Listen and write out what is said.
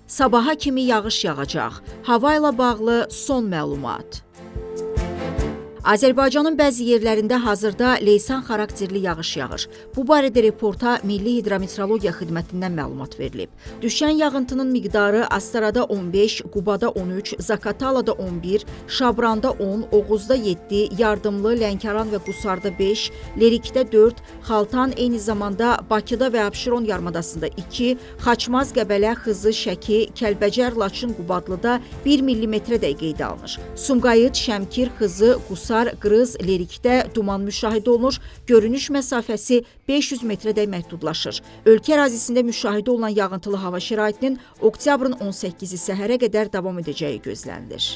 Sabaha kimi yağış yağacaq. Hava ilə bağlı son məlumat. Azərbaycanın bəzi yerlərində hazırda leysan xarakterli yağış yağır. Bu barədə reporta Milli Hidrometeorologiya Xidmətindən məlumat verilib. Düşən yağıntının miqdarı Astarada 15, Qubada 13, Zaqatalada 11, Şabranda 10, Oğuzda 7, Yardımlı, Lənkəran və Qusarda 5, Lerikdə 4, Xaltan, eyni zamanda Bakıda və Abşeron yarımadasında 2, Xaçmaz, Qəbələ, Xızı, Şəki, Kəlbəcər, Laçın, Qubadlıda 1 mm-də qeydə alınır. Sumqayıt, Şəmkir, Xızı, Qusar, Qrız, Lerikdə duman müşahidə olunur, görünüş məsafəsi 500 metrədək məhdudlaşır. Ölkə ərazisində müşahidə olunan yağıntılı hava şəraitinin oktyabrın 18-i səhərə qədər davam edəcəyi gözlənilir.